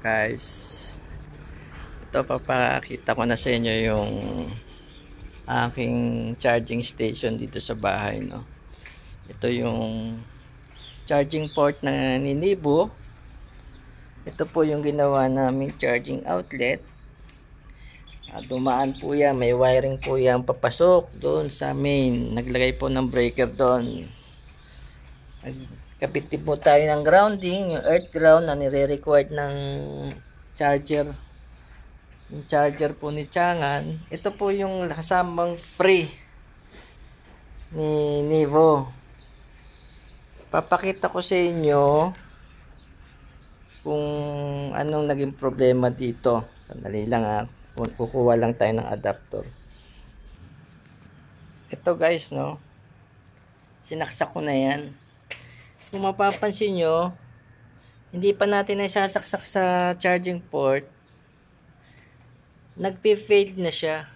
Guys, ito papakita ko na sa inyo yung aking charging station dito sa bahay, no. Ito yung charging port na Ninibo. Ito po yung ginawa naming charging outlet. Dumaan po yan, may wiring po yan papasok doon sa main. Naglagay po ng breaker doon. Nagkapit po tayo ng grounding, yung earth ground na nire-required ng charger. Yung charger po ni Changan. Ito po yung kasamang free ni Nivo. Papakita ko sa inyo kung anong naging problema dito. Sandali lang kukuha lang tayo ng adapter. Ito guys, no, sinaksak ko na yan. Kung mapapansin nyo, hindi pa natin naisasaksak sa charging port, nagpe-fail na siya.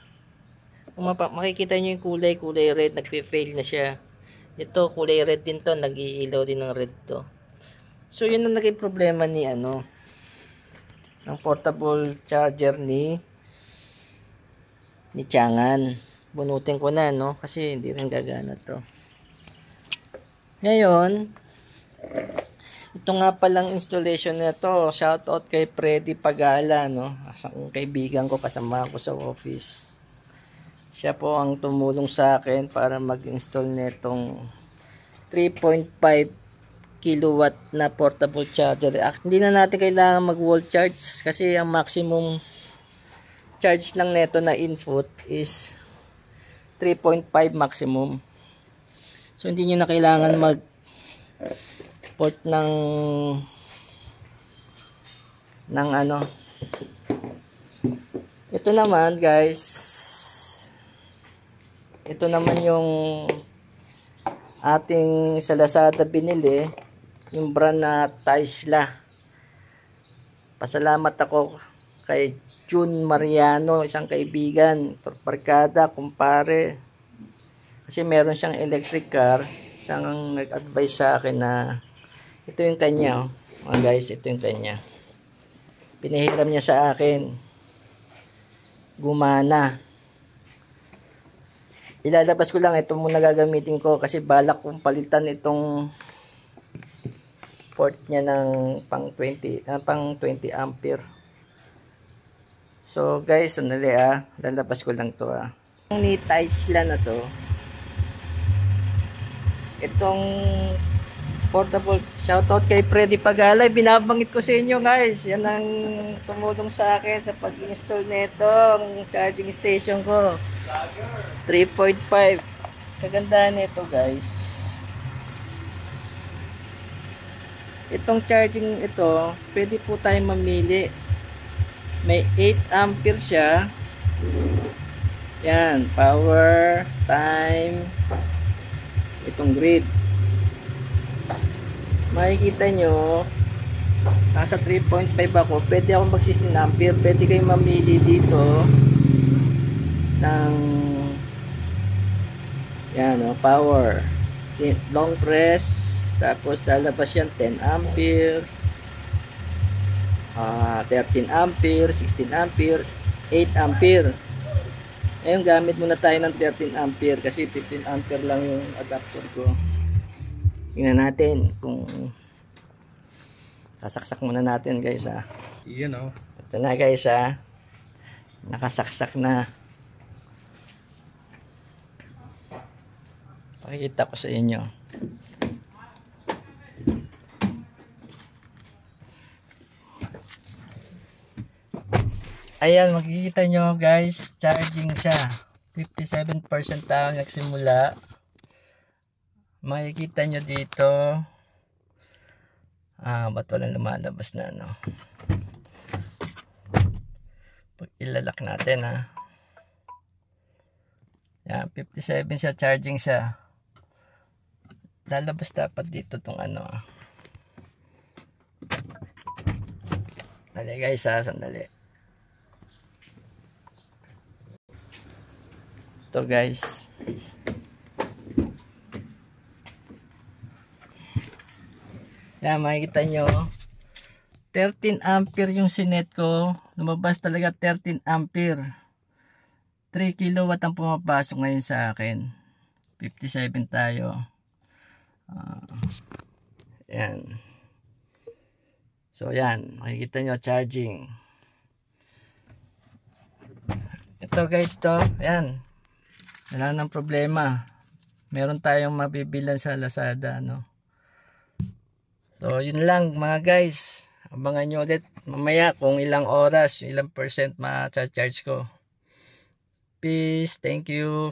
Kung makikita nyo yung kulay red, nagpe-fail na siya. Ito kulay red din to, nag-iilaw din ng red to. So yun ang naging problema ni ng portable charger ni Changan. Bunutin ko na, no, kasi hindi rin gagana to. Ngayon, ito nga palang installation na to. Shout out kay Freddy Pagala, no, asang kaibigan ko, kasama ko sa office. Siya po ang tumulong sa akin para mag-install nitong 3.5 kilowatt na portable charger. Hindi na natin kailangan mag-wall charge kasi ang maximum charge lang nito na input is 3.5 maximum. So hindi nyo na kailangan mag port ng ito naman guys, ito naman yung ating sa Lazada binili, yung brand na Taisla. Pasalamat ako kay June Mariano, isang kaibigan, barkada, kumpare. Kasi meron siyang electric car, siyang nag-advise sa akin na ito yung kanya, mga guys, ito yung kanya. Pinahiram niya sa akin. Gumana. Ilalabas ko lang, ito muna gagamitin ko kasi balak kong palitan itong port niya ng pang 20 ampere. So guys, sandali lalabas ko lang to Ni Taisla na to. Itong portable, shoutout kay Freddy Pagala, binabanggit ko sa inyo guys. Yan ang tumulong sa akin sa pag-install nitong charging station ko. 3.5. Kagandahan nito guys. Itong charging ito, pwede po tayong mamili. May 8 ampere siya. Yan, power, time, itong grid. Makikita nyo, nasa 3.5 ako. Pwede ako mag 16 ampere. Pwede kayong mamili dito ng yan, power. Long press. Tapos lalabas yan 10 ampere. 13 ampere, 16 ampere, 8 ampere. Ngayon gamit muna tayo ng 13 ampere kasi 15 ampere lang yung adapter ko. Tingnan natin kung kasaksak muna natin guys Ito na guys nakasaksak na. Pakikita ko sa inyo. Ayan, makikita nyo guys, charging siya. 57% tayo nagsimula. Makikita nyo dito. Ba't walang lumalabas na Pag ilalak natin Yan, 57 siya, charging siya. Lalabas dapat dito tong Dali guys sandali. Ito guys. Yan, makikita nyo 13 ampere yung sinet ko. Lumabas talaga 13 ampere. 3 kilowatt ang pumapasok ngayon sa akin. 57 tayo. Yan. So yan, makikita nyo charging. Ito guys to, yan. Wala nang problema. Meron tayong mabibilan sa Lazada, no. So yun lang mga guys. Abangan nyo ulit mamaya kung ilang oras, ilang percent ma-charge ko. Peace, thank you.